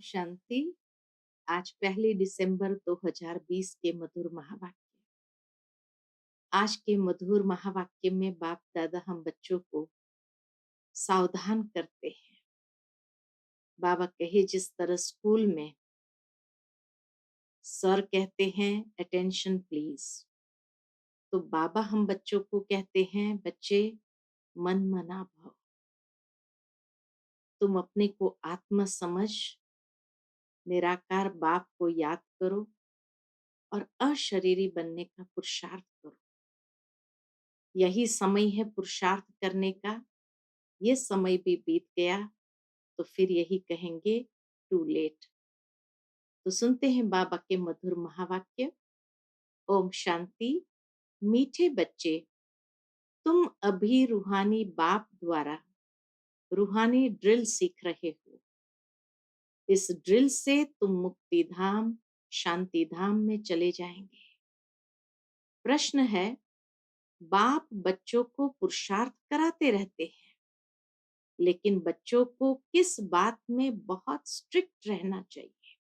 शांति। आज 1 दिसंबर 2020 के मधुर महावाक्य। आज के मधुर महावाक्य में बाप दादा हम बच्चों को सावधान करते हैं। बाबा कहे जिस तरह स्कूल में सर कहते हैं अटेंशन प्लीज, तो बाबा हम बच्चों को कहते हैं बच्चे मन मना भव। तुम अपने को आत्म समझ निराकार बाप को याद करो और अशरीरी बनने का पुरुषार्थ करो। यही समय है पुरुषार्थ करने का। ये समय भी बीत गया तो फिर यही कहेंगे टू लेट। तो सुनते हैं बाबा के मधुर महावाक्य। ओम शांति। मीठे बच्चे, तुम अभी रूहानी बाप द्वारा रूहानी ड्रिल सीख रहे हो। इस ड्रिल से तुम मुक्ति धाम शांति धाम में चले जाएंगे। प्रश्न है, बाप बच्चों को पुरुषार्थ कराते रहते हैं, लेकिन बच्चों को किस बात में बहुत स्ट्रिक्ट रहना चाहिए?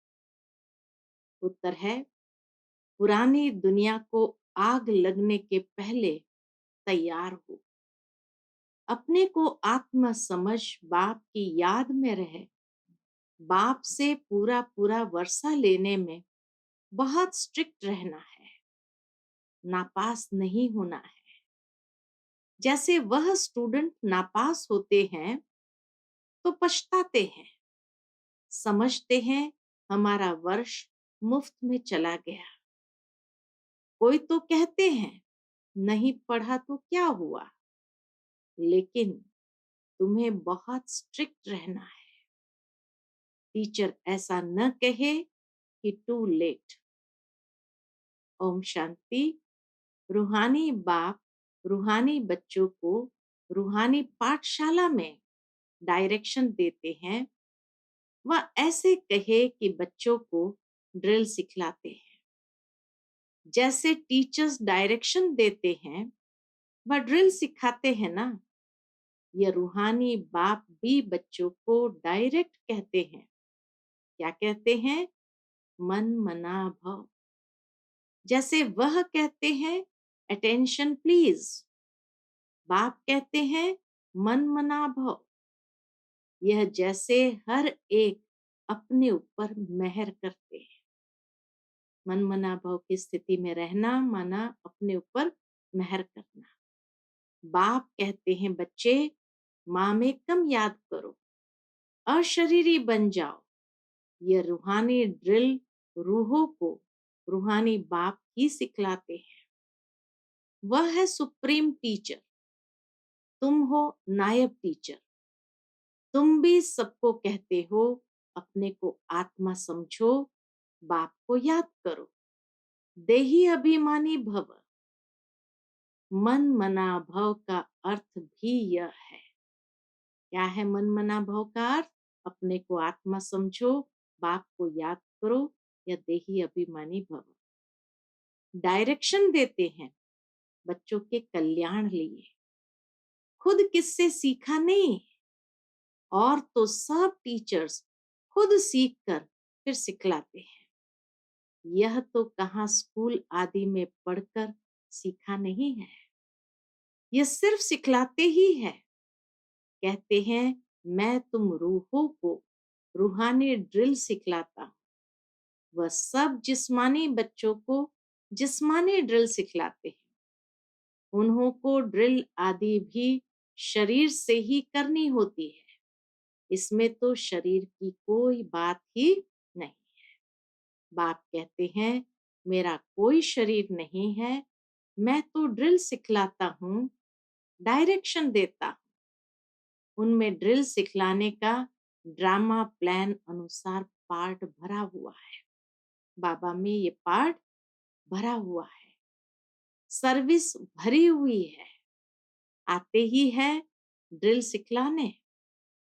उत्तर है, पुरानी दुनिया को आग लगने के पहले तैयार हो। अपने को आत्म समझ बाप की याद में रहे। बाप से पूरा पूरा वर्षा लेने में बहुत स्ट्रिक्ट रहना है, नापास नहीं होना है। जैसे वह स्टूडेंट नापास होते हैं तो पछताते हैं, समझते हैं हमारा वर्ष मुफ्त में चला गया। कोई तो कहते हैं नहीं पढ़ा तो क्या हुआ, लेकिन तुम्हें बहुत स्ट्रिक्ट रहना है। टीचर ऐसा न कहे कि टू लेट। ओम शांति। रूहानी बाप रूहानी बच्चों को रूहानी पाठशाला में डायरेक्शन देते हैं। वह ऐसे कहे कि बच्चों को ड्रिल सिखलाते हैं। जैसे टीचर्स डायरेक्शन देते हैं वह ड्रिल सिखाते हैं ना। यह रूहानी बाप भी बच्चों को डायरेक्ट कहते हैं। क्या कहते हैं? मन मना भव। जैसे वह कहते हैं अटेंशन प्लीज, बाप कहते हैं मन मना भव। यह जैसे हर एक अपने ऊपर मेहर करते हैं। मन मना भव की स्थिति में रहना माना अपने ऊपर मेहर करना। बाप कहते हैं बच्चे माँ में कम याद करो, अशरीरी बन जाओ। यह रूहानी ड्रिल रूहों को रूहानी बाप ही सिखलाते हैं। वह है सुप्रीम टीचर, तुम हो नायब टीचर। तुम भी सबको कहते हो अपने को आत्मा समझो, बाप को याद करो। देही अभिमानी भव। मन मना भव का अर्थ भी यह है। क्या है मन मना भव का अर्थ? अपने को आत्मा समझो, बाप को याद करो, या देही अभिमानी भव। डायरेक्शन देते हैं बच्चों के कल्याण लिए। खुद किससे सीखा नहीं, और तो सब टीचर्स खुद सीख कर फिर सिखलाते हैं। यह तो कहाँ स्कूल आदि में पढ़कर सीखा नहीं है, यह सिर्फ सिखलाते ही है। कहते हैं मैं तुम रूहों को रूहानी ड्रिल सिखलाता हूँ। वह सब जिस्मानी बच्चों को जिस्मानी ड्रिल सिखलाते हैं। उन्हों को ड्रिल आदि भी शरीर से ही करनी होती है। इसमें तो शरीर की कोई बात ही नहीं है। बाप कहते हैं मेरा कोई शरीर नहीं है, मैं तो ड्रिल सिखलाता हूँ, डायरेक्शन देता हूँ। उनमें ड्रिल सिखलाने का ड्रामा प्लान अनुसार पार्ट भरा हुआ है। बाबा में ये पार्ट भरा हुआ है, सर्विस भरी हुई है। आते ही है ड्रिल सिखलाने।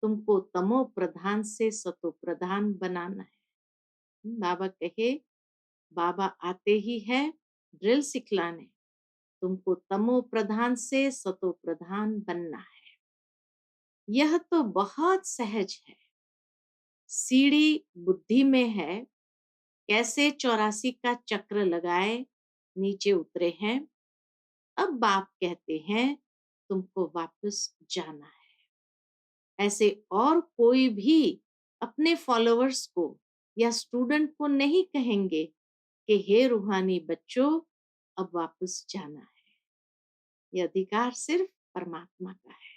तुमको तमो प्रधान से सतो प्रधान बनाना है। बाबा कहे बाबा आते ही है ड्रिल सिखलाने। तुमको तमो प्रधान से सतो प्रधान बनना है। यह तो बहुत सहज है। सीढ़ी बुद्धि में है, कैसे 84 का चक्र लगाए नीचे उतरे हैं। अब बाप कहते हैं तुमको वापस जाना है। ऐसे और कोई भी अपने फॉलोअर्स को या स्टूडेंट को नहीं कहेंगे कि हे रूहानी बच्चों, अब वापस जाना है। ये अधिकार सिर्फ परमात्मा का है।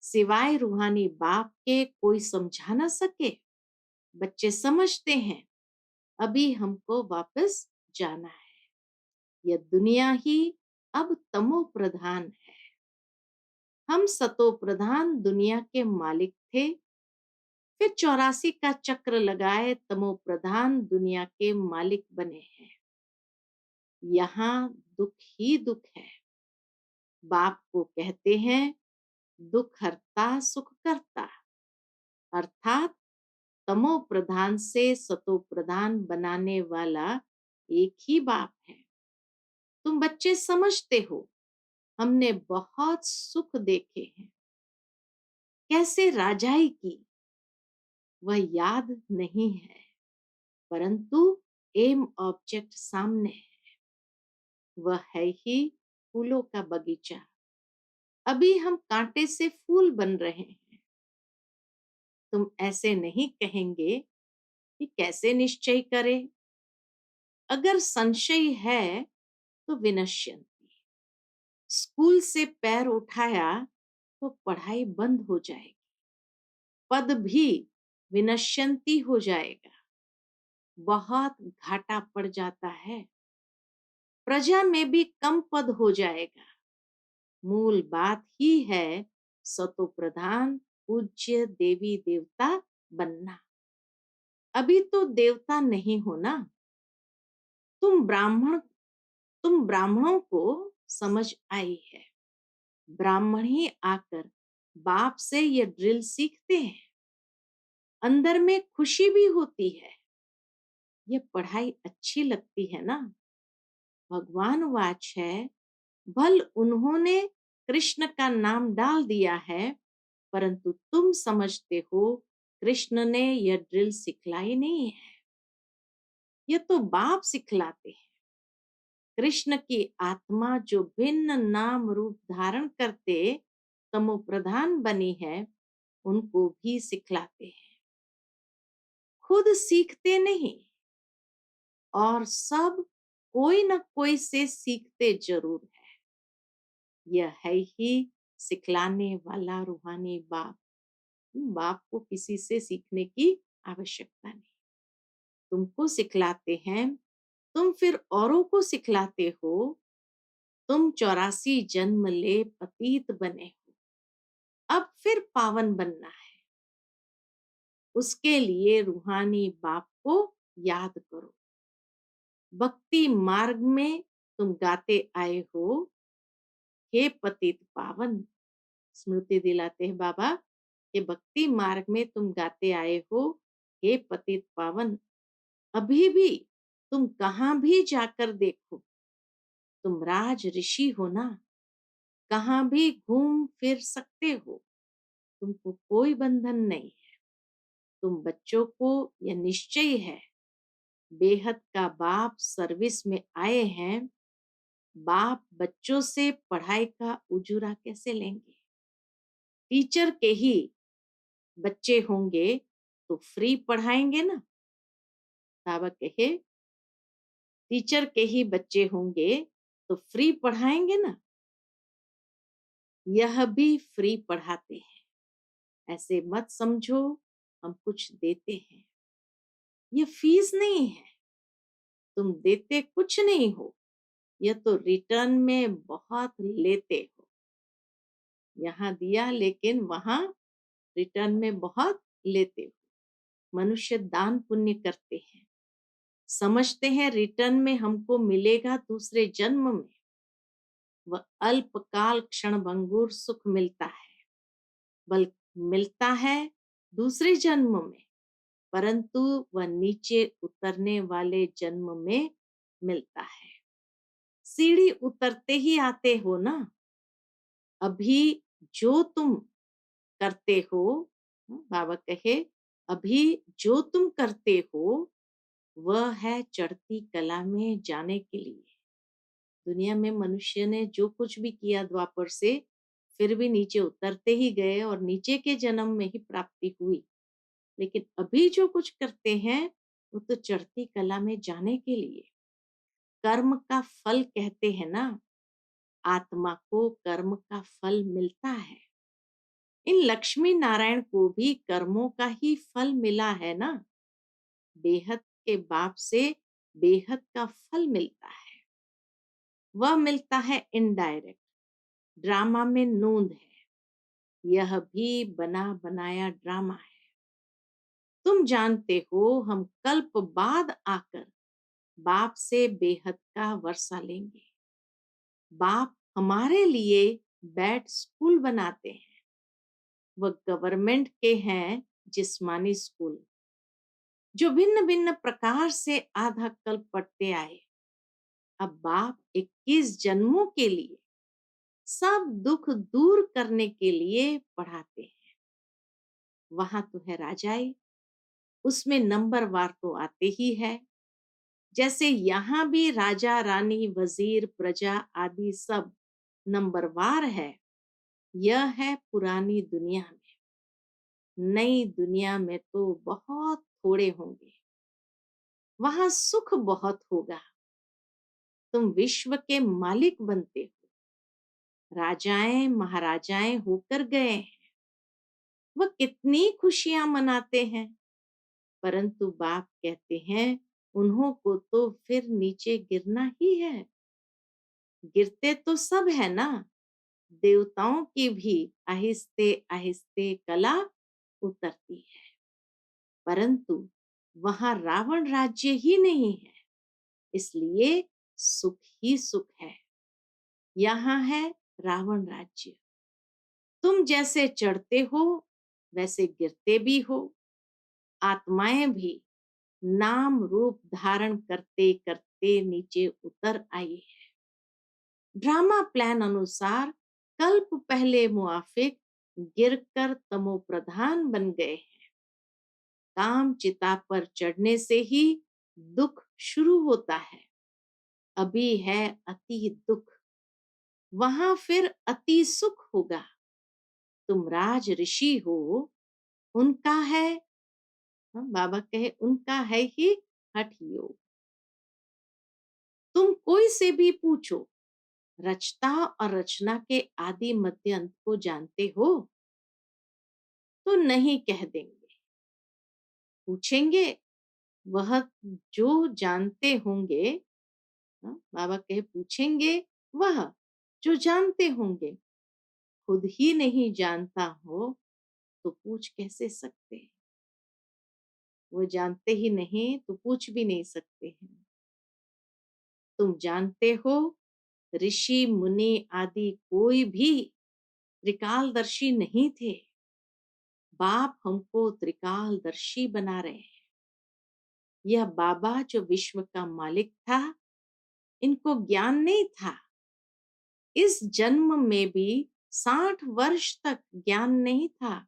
सिवाय रूहानी बाप के कोई समझा ना सके। बच्चे समझते हैं अभी हमको वापस जाना है। यह दुनिया ही अब तमो प्रधान है। हम सतो प्रधान दुनिया के मालिक थे, फिर 84 का चक्र लगाए तमो प्रधान दुनिया के मालिक बने हैं। यहाँ दुख ही दुख है। बाप को कहते हैं दुख हरता सुख करता, अर्थात तमो प्रधान से सतो प्रधान बनाने वाला एक ही बाप है। तुम बच्चे समझते हो, हमने बहुत सुख देखे हैं, कैसे राजाई की वह याद नहीं है, परंतु एम ऑब्जेक्ट सामने है। वह है ही फूलों का बगीचा। अभी हम कांटे से फूल बन रहे हैं। तुम ऐसे नहीं कहेंगे कि कैसे निश्चय करें। अगर संशय है तो विनश्यंती। स्कूल से पैर उठाया तो पढ़ाई बंद हो जाएगी, पद भी विनश्यंती हो जाएगा। बहुत घाटा पड़ जाता है, प्रजा में भी कम पद हो जाएगा। मूल बात ही है सतो प्रधान पूज्य देवी देवता बनना। अभी तो देवता नहीं हो ना। तुम ब्राह्मण तुम ब्राह्मणों को समझ आई है। ब्राह्मण ही आकर बाप से ये ड्रिल सीखते हैं। अंदर में खुशी भी होती है। ये पढ़ाई अच्छी लगती है ना। भगवान वाच है, भल उन्होंने कृष्ण का नाम डाल दिया है, परंतु तुम समझते हो कृष्ण ने यह ड्रिल सिखलाई नहीं है। ये तो बाप सिखलाते हैं। कृष्ण की आत्मा जो भिन्न नाम रूप धारण करते तमो प्रधान बनी है, उनको भी सिखलाते हैं। खुद सीखते नहीं, और सब कोई न कोई से सीखते जरूर है। यह है ही सिखलाने वाला रूहानी बाप। बाप को किसी से सीखने की आवश्यकता नहीं। तुमको सिखलाते हैं, तुम फिर औरों को सिखलाते हो। तुम 84 जन्म ले पतित बने हो, अब फिर पावन बनना है। उसके लिए रूहानी बाप को याद करो। भक्ति मार्ग में तुम गाते आए हो, हे पतित पावन। स्मृति दिलाते हैं बाबा कि भक्ति मार्ग में तुम गाते आए हो, हे पतित पावन। अभी भी तुम कहाँ भी जाकर देखो, तुम राज ऋषि हो ना। कहाँ भी घूम फिर सकते हो, तुमको कोई बंधन नहीं है। तुम बच्चों को यह निश्चय है, बेहद का बाप सर्विस में आए हैं। बाप बच्चों से पढ़ाई का उजूरा कैसे लेंगे। टीचर के ही बच्चे होंगे तो फ्री पढ़ाएंगे ना। बाबा कहे टीचर के ही बच्चे होंगे तो फ्री पढ़ाएंगे ना। यह भी फ्री पढ़ाते हैं। ऐसे मत समझो हम कुछ देते हैं। यह फीस नहीं है, तुम देते कुछ नहीं हो। यह तो रिटर्न में बहुत लेते हो। यहाँ दिया लेकिन वहां रिटर्न में बहुत लेते हो। मनुष्य दान पुण्य करते हैं, समझते हैं रिटर्न में हमको मिलेगा दूसरे जन्म में। वह अल्पकाल क्षण भंगुर सुख मिलता है, बल मिलता है दूसरे जन्म में, परंतु वह नीचे उतरने वाले जन्म में मिलता है। सीढ़ी उतरते ही आते हो ना। अभी जो तुम करते हो, बाबा कहे अभी जो तुम करते हो वह है चढ़ती कला में जाने के लिए। दुनिया में मनुष्य ने जो कुछ भी किया द्वापर से, फिर भी नीचे उतरते ही गए और नीचे के जन्म में ही प्राप्ति हुई। लेकिन अभी जो कुछ करते हैं वो तो चढ़ती कला में जाने के लिए। कर्म का फल कहते हैं ना, आत्मा को कर्म का फल मिलता है। इन लक्ष्मी नारायण को भी कर्मों का ही फल मिला है ना। बेहद के बाप से बेहद का फल मिलता है। वह मिलता है इनडायरेक्ट। ड्रामा में नोंद है, यह भी बना बनाया ड्रामा है। तुम जानते हो हम कल्प बाद आकर बाप से बेहद का वर्षा लेंगे। बाप हमारे लिए बैट स्कूल बनाते हैं। वह गवर्नमेंट के हैं जिस्मानी स्कूल, जो भिन्न भिन्न प्रकार से आधा कल्प पढ़ते आए। अब बाप 21 जन्मों के लिए सब दुख दूर करने के लिए पढ़ाते हैं। वहां तो है राजाई, उसमें नंबर वार तो आते ही है। जैसे यहाँ भी राजा रानी वजीर प्रजा आदि सब नंबरवार है। यह है पुरानी दुनिया में। नई दुनिया में तो बहुत थोड़े होंगे। वहां सुख बहुत होगा। तुम विश्व के मालिक बनते हो। राजाएं महाराजाएं होकर गए हैं। वह कितनी खुशियां मनाते हैं। परंतु बाप कहते हैं उन्हों को तो फिर नीचे गिरना ही है। गिरते तो सब है ना। देवताओं की भी आहिस्ते आहिस्ते कला उतरती है। परंतु वहां रावण राज्य ही नहीं है, इसलिए सुख ही सुख है। यहाँ है रावण राज्य। तुम जैसे चढ़ते हो वैसे गिरते भी हो। आत्माएं भी नाम रूप धारण करते करते नीचे उतर आई है। ड्रामा प्लान अनुसार कल्प पहले मुआफिक गिरकर तमो प्रधान बन गए हैं। काम चिता पर चढ़ने से ही दुख शुरू होता है। अभी है अति दुख, वहां फिर अति सुख होगा। तुम राज ऋषि हो, उनका है, बाबा कहे उनका है ही हठ योग। तुम कोई से भी पूछो, रचता और रचना के आदि मध्य अंत को जानते हो, तो नहीं कह देंगे। पूछेंगे वह जो जानते होंगे। बाबा कहे पूछेंगे वह जो जानते होंगे। खुद ही नहीं जानता हो तो पूछ कैसे सकते हैं। वो जानते ही नहीं तो पूछ भी नहीं सकते हैं। तुम जानते हो ऋषि मुनि आदि कोई भी त्रिकालदर्शी नहीं थे। बाप हमको त्रिकालदर्शी बना रहे हैं। यह बाबा जो विश्व का मालिक था, इनको ज्ञान नहीं था। इस जन्म में भी 60 वर्ष तक ज्ञान नहीं था।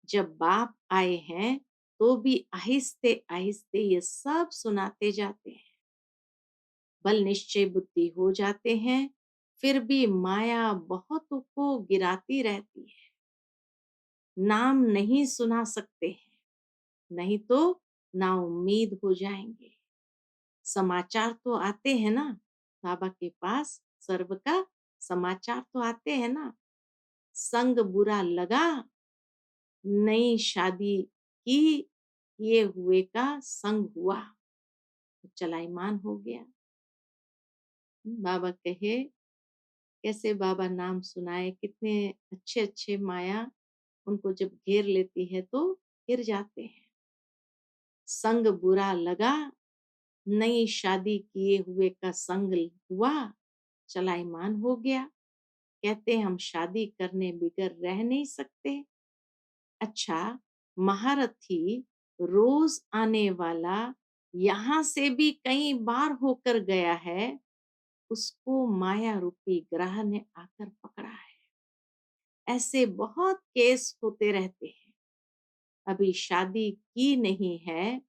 जब बाप आए हैं तो भी आहिस्ते आहिस्ते ये सब सुनाते जाते हैं। बल निश्चय बुद्धि हो जाते हैं, फिर भी माया बहुतों को गिराती रहती है। नाम नहीं सुना सकते हैं, नहीं तो ना उम्मीद हो जाएंगे। समाचार तो आते हैं ना, बाबा के पास सर्व का समाचार तो आते हैं ना। संग बुरा लगा, नई शादी की, किए हुए का संग हुआ, तो चलाईमान हो गया। बाबा कहे कैसे बाबा नाम सुनाए, कितने अच्छे अच्छे माया उनको जब घेर लेती है तो गिर जाते हैं। संग बुरा लगा, नई शादी किए हुए का संग हुआ, चलाईमान हो गया। कहते हम शादी करने बिगर रह नहीं सकते। अच्छा, महारथी रोज आने वाला यहाँ से भी कई बार होकर गया है, उसको माया रूपी ग्रह ने आकर पकड़ा है। ऐसे बहुत केस होते रहते हैं। अभी शादी की नहीं है,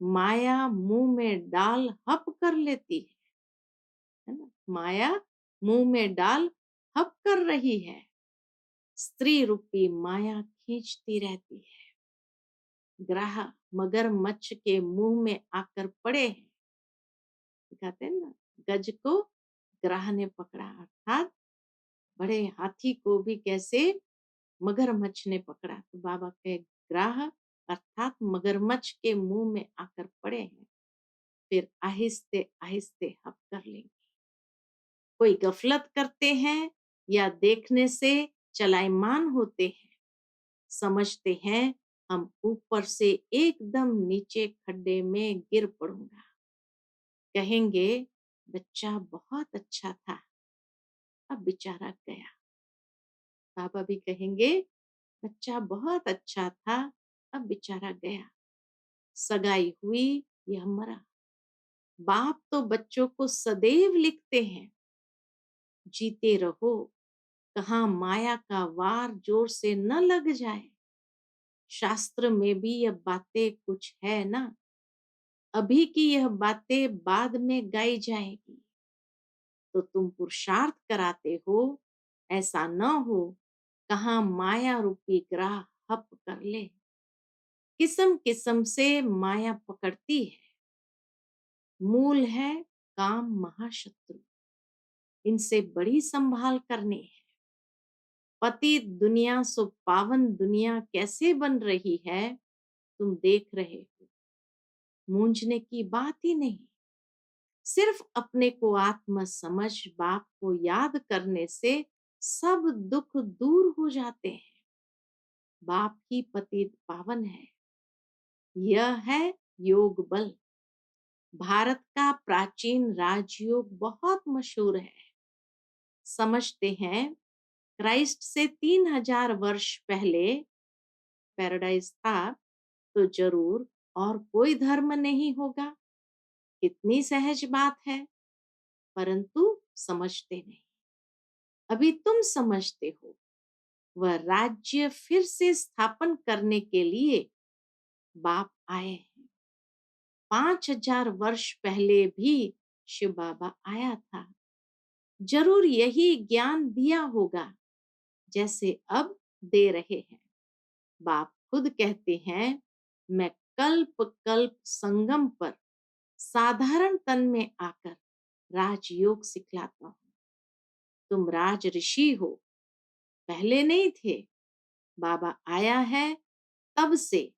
माया मुंह में डाल हप कर लेती है ना? माया मुंह में डाल हप कर रही है, स्त्री रूपी माया खींचती रहती है। ग्राह मगरमच्छ के मुंह में आकर पड़े हैं। कहते हैं ना, गज को ग्राह ने पकड़ा, अर्थात बड़े हाथी को भी कैसे मगरमच्छ ने पकड़ा। तो बाबा के ग्राह अर्थात मगरमच्छ के मुंह में आकर पड़े हैं, फिर आहिस्ते आहिस्ते हप कर लेंगे। कोई गफलत करते हैं या देखने से चलायमान होते हैं, समझते हैं हम ऊपर से एकदम नीचे खड्डे में गिर पड़ूंगा। कहेंगे बच्चा बहुत अच्छा था, अब बेचारा गया। बाबा भी कहेंगे बच्चा बहुत अच्छा था, अब बेचारा गया। सगाई हुई, यह मरा। बाप तो बच्चों को सदैव लिखते हैं, जीते रहो, कहाँ माया का वार जोर से न लग जाए। शास्त्र में भी यह बातें कुछ है ना, अभी की यह बातें बाद में गाई जाएगी। तो तुम पुरुषार्थ कराते हो, ऐसा न हो कहाँ माया रूपी ग्राह हप कर ले। किस्म किस्म से माया पकड़ती है, मूल है काम महाशत्रु, इनसे बड़ी संभाल करनी है। पति दुनिया सो पावन दुनिया कैसे बन रही है, तुम देख रहे हो। मूंझने की बात ही नहीं, सिर्फ अपने को आत्म समझ बाप को याद करने से सब दुख दूर हो जाते हैं। बाप ही पति पावन है, यह है योग बल। भारत का प्राचीन राजयोग बहुत मशहूर है। समझते हैं क्राइस्ट से 3000 वर्ष पहले पैराडाइज था, तो जरूर और कोई धर्म नहीं होगा। कितनी सहज बात है, परंतु समझते नहीं। अभी तुम समझते हो, वह राज्य फिर से स्थापन करने के लिए बाप आए हैं। 5000 वर्ष पहले भी शिव बाबा आया था, जरूर यही ज्ञान दिया होगा जैसे अब दे रहे हैं। बाप खुद कहते हैं, मैं कल्प कल्प संगम पर साधारण तन में आकर राजयोग सिखलाता हूँ। तुम राज ऋषि हो, पहले नहीं थे। बाबा आया है, तब से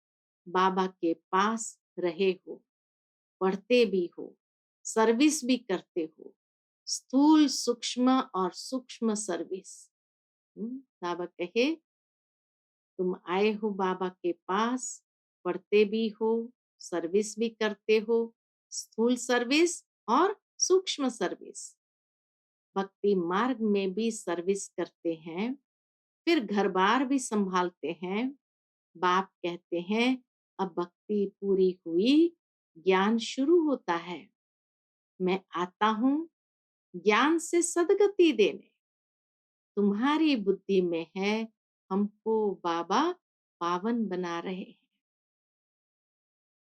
बाबा के पास रहे हो, पढ़ते भी हो, सर्विस भी करते हो, स्थूल सूक्ष्म और सूक्ष्म सर्विस। बाबा कहे तुम आए हो बाबा के पास, पढ़ते भी हो, सर्विस भी करते हो, स्थूल सर्विस और सूक्ष्म सर्विस। भक्ति मार्ग में भी सर्विस करते हैं, फिर घर बार भी संभालते हैं। बाप कहते हैं अब भक्ति पूरी हुई, ज्ञान शुरू होता है। मैं आता हूँ ज्ञान से सदगति देने, तुम्हारी बुद्धि में है, हमको बाबा पावन बना रहे हैं।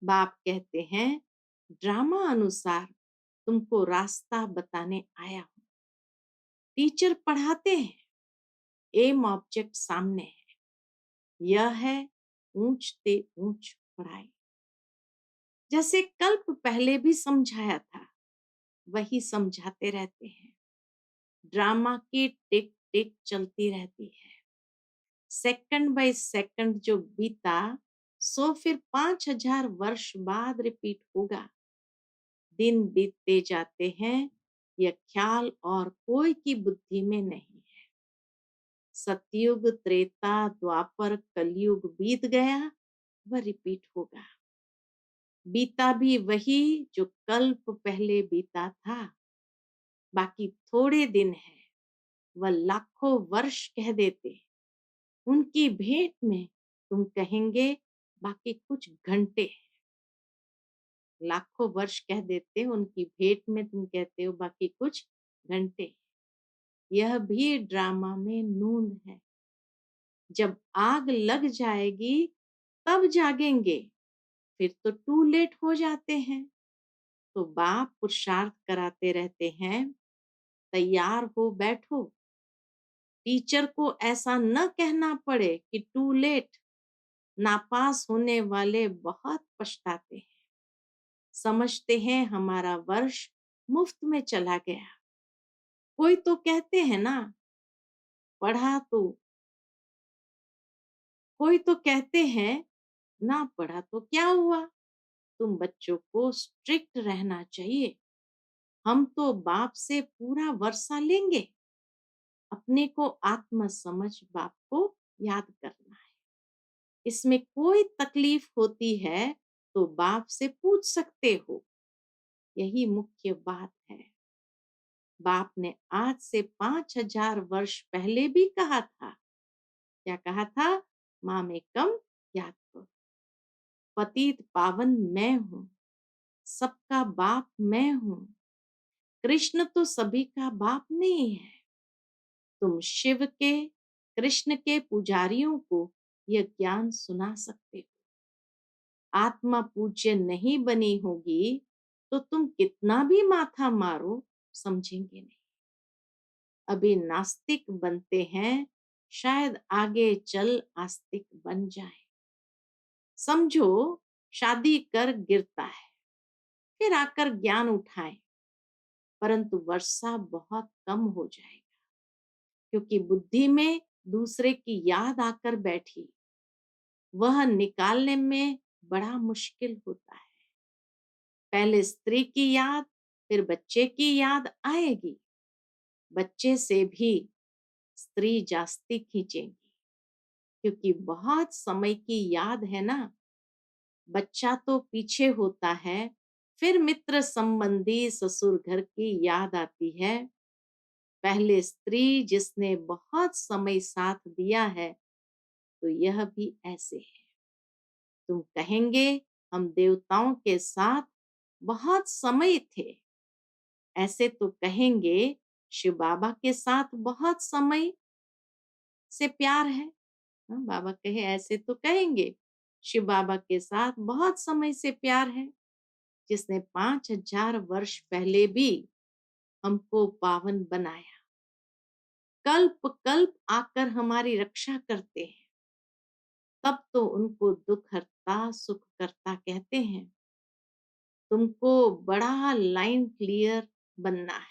बाप कहते हैं ड्रामा अनुसार तुमको रास्ता बताने आया हूं। टीचर पढ़ाते हैं, एम ऑब्जेक्ट सामने है, यह है ऊंचते ऊंच पढ़ाई। जैसे कल्प पहले भी समझाया था, वही समझाते रहते हैं। ड्रामा की टिक टिक चलती रहती है, सेकंड बाय सेकंड जो बीता सो फिर 5000 वर्ष बाद रिपीट होगा। दिन बीतते जाते हैं, यह ख्याल और कोई की बुद्धि में नहीं है। सतयुग त्रेता द्वापर कलयुग बीत गया, वह रिपीट होगा। बीता भी वही जो कल्प पहले बीता था, बाकी थोड़े दिन है, वह लाखों वर्ष कह देते। उनकी भेंट में तुम कहेंगे बाकी कुछ घंटे। लाखों वर्ष कह देते, उनकी भेंट में तुम कहते हो बाकी कुछ घंटे। यह भी ड्रामा में नूंद है। जब आग लग जाएगी तब जागेंगे, फिर तो टू लेट हो जाते हैं। तो बाप पुरुषार्थ कराते रहते हैं, तैयार हो बैठो। टीचर को ऐसा न कहना पड़े कि टू लेट। नापास होने वाले बहुत पछताते हैं, समझते हैं हमारा वर्ष मुफ्त में चला गया। कोई तो कहते हैं ना, पढ़ा तो कोई तो कहते हैं ना पढ़ा तो क्या हुआ। तुम बच्चों को स्ट्रिक्ट रहना चाहिए। हम तो बाप से पूरा वर्षा लेंगे। अपने को आत्म समझ बाप को याद करना है। इसमें कोई तकलीफ होती है तो बाप से पूछ सकते हो। यही मुख्य बात है। बाप ने आज से 5000 वर्ष पहले भी कहा था। क्या कहा था? माँ में कम याद करो। पतित पावन मैं हूँ, सबका बाप मैं हूँ। कृष्ण तो सभी का बाप नहीं है। तुम शिव के, कृष्ण के पुजारियों को यह ज्ञान सुना सकते हो। आत्मा पूज्य नहीं बनी होगी तो तुम कितना भी माथा मारो, समझेंगे नहीं। अभी नास्तिक बनते हैं, शायद आगे चल आस्तिक बन जाए। समझो, शादी कर गिरता है, फिर आकर ज्ञान उठाए, परंतु वर्षा बहुत कम हो जाएगा, क्योंकि बुद्धि में दूसरे की याद आकर बैठी। वह निकालने में बड़ा मुश्किल होता है। पहले स्त्री की याद, फिर बच्चे की याद आएगी। बच्चे से भी स्त्री जास्ती खींचेगी, क्योंकि बहुत समय की याद है ना। बच्चा तो पीछे होता है, फिर मित्र संबंधी ससुर घर की याद आती है। पहले स्त्री जिसने बहुत समय साथ दिया है, तो यह भी ऐसे है। तुम कहेंगे हम देवताओं के साथ बहुत समय थे, ऐसे तो कहेंगे शिव बाबा के साथ बहुत समय से प्यार है। हाँ, बाबा कहे ऐसे तो कहेंगे शिव बाबा के साथ बहुत समय से प्यार है, जिसने 5000 वर्ष पहले भी हमको पावन बनाया। कल्प कल्प आकर हमारी रक्षा करते हैं, तब तो उनको दुख हरता सुख करता कहते हैं। तुमको बड़ा लाइन क्लियर बनना है।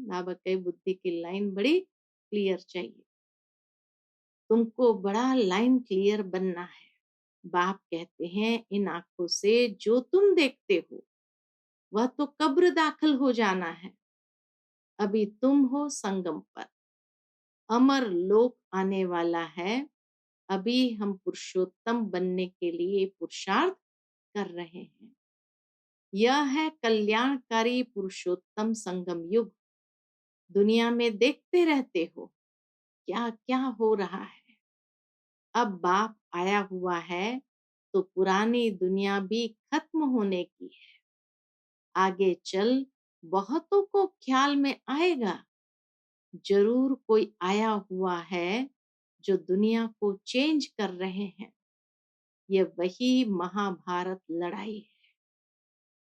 बाबा कहे बुद्धि की लाइन बड़ी क्लियर चाहिए। तुमको बड़ा लाइन क्लियर बनना है। बाप कहते हैं इन आंखों से जो तुम देखते हो वह तो कब्र दाखिल हो जाना है। अभी तुम हो संगम पर, अमर लोक आने वाला है। अभी हम पुरुषोत्तम बनने के लिए पुरुषार्थ कर रहे हैं। यह है कल्याणकारी पुरुषोत्तम संगम युग। दुनिया में देखते रहते हो क्या क्या हो रहा है। अब बाप आया हुआ है तो पुरानी दुनिया भी खत्म होने की है। आगे चल बहुतों को ख्याल में आएगा, जरूर कोई आया हुआ है जो दुनिया को चेंज कर रहे हैं। ये वही महाभारत लड़ाई है।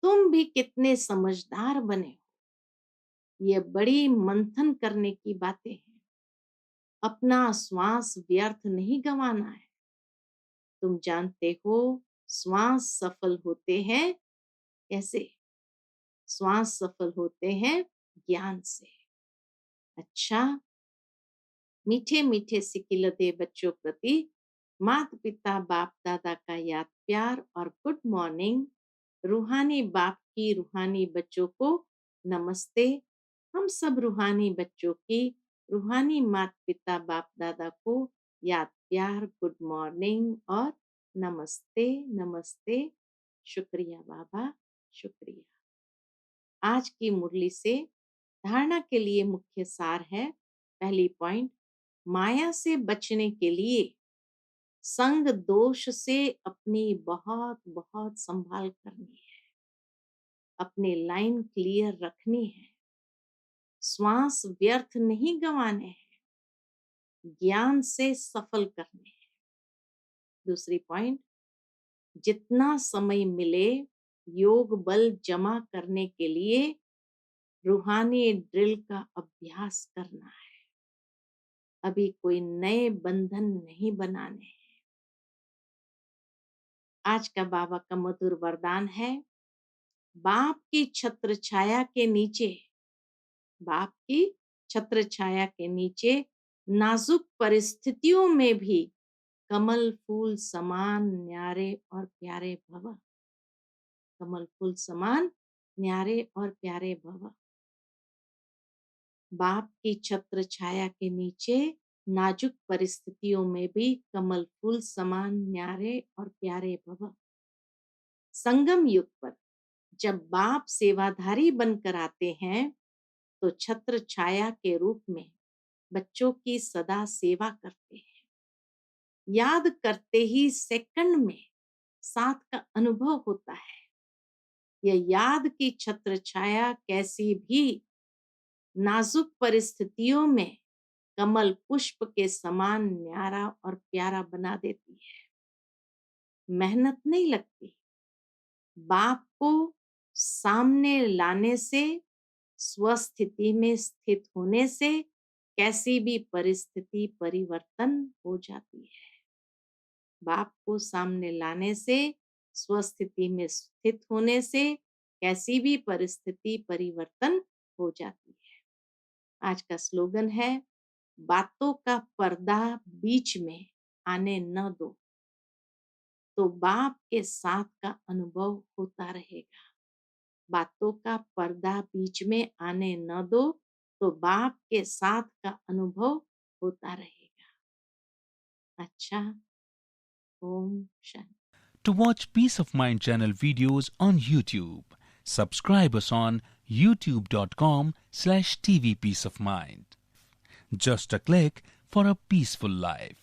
तुम भी कितने समझदार बने हो। ये बड़ी मंथन करने की बातें हैं। अपना श्वास व्यर्थ नहीं गंवाना है। तुम जानते हो श्वास सफल होते हैं कैसे? श्वास सफल होते हैं ज्ञान से। अच्छा, मीठे मीठे सिकिलते बच्चों प्रति माता पिता बाप दादा का याद प्यार और गुड मॉर्निंग। रूहानी बाप की रूहानी बच्चों को नमस्ते। हम सब रूहानी बच्चों की रूहानी माता पिता बाप दादा को याद प्यार गुड मॉर्निंग और नमस्ते नमस्ते। शुक्रिया बाबा, शुक्रिया। आज की मुरली से धारणा के लिए मुख्य सार है। पहली पॉइंट, माया से बचने के लिए संग दोष से अपनी बहुत बहुत संभाल करनी है। अपनी लाइन क्लियर रखनी है। श्वास व्यर्थ नहीं गंवाने हैं। ज्ञान से सफल करने हैं। दूसरी पॉइंट, जितना समय मिले योग बल जमा करने के लिए रूहानी ड्रिल का अभ्यास करना है। अभी कोई नए बंधन नहीं बनाने हैं। आज का बाबा का मधुर वरदान है, बाप की छत्र छाया के नीचे, बाप की छत्र छाया के नीचे नाजुक परिस्थितियों में भी कमल फूल समान न्यारे और प्यारे भव। कमल फूल समान न्यारे और प्यारे भव। बाप की छत्र छाया के नीचे नाजुक परिस्थितियों में भी कमल फूल समान न्यारे और प्यारे भव। संगम युग पर जब बाप सेवाधारी बनकर आते हैं तो छत्र छाया के रूप में बच्चों की सदा सेवा करते हैं। याद करते ही सेकंड में साथ का अनुभव होता है। यह याद की छत्र छाया कैसी भी नाजुक परिस्थितियों में कमल पुष्प के समान न्यारा और प्यारा बना देती है। मेहनत नहीं लगती। बाप को सामने लाने से, स्वस्थिति में स्थित होने से कैसी भी परिस्थिति परिवर्तन हो जाती है। बाप को सामने लाने से, स्वस्थिति में स्थित होने से कैसी भी परिस्थिति परिवर्तन हो जाती है। आज का स्लोगन है, बातों का पर्दा बीच में आने न दो तो बाप के साथ का अनुभव होता रहेगा। बातों का पर्दा बीच में आने न दो तो बाप के साथ का अनुभव होता रहेगा। अच्छा, Om Shanti. To watch Peace of Mind channel videos on YouTube, subscribe us on youtube.com/tvpeaceofmind. Just a click for a peaceful life.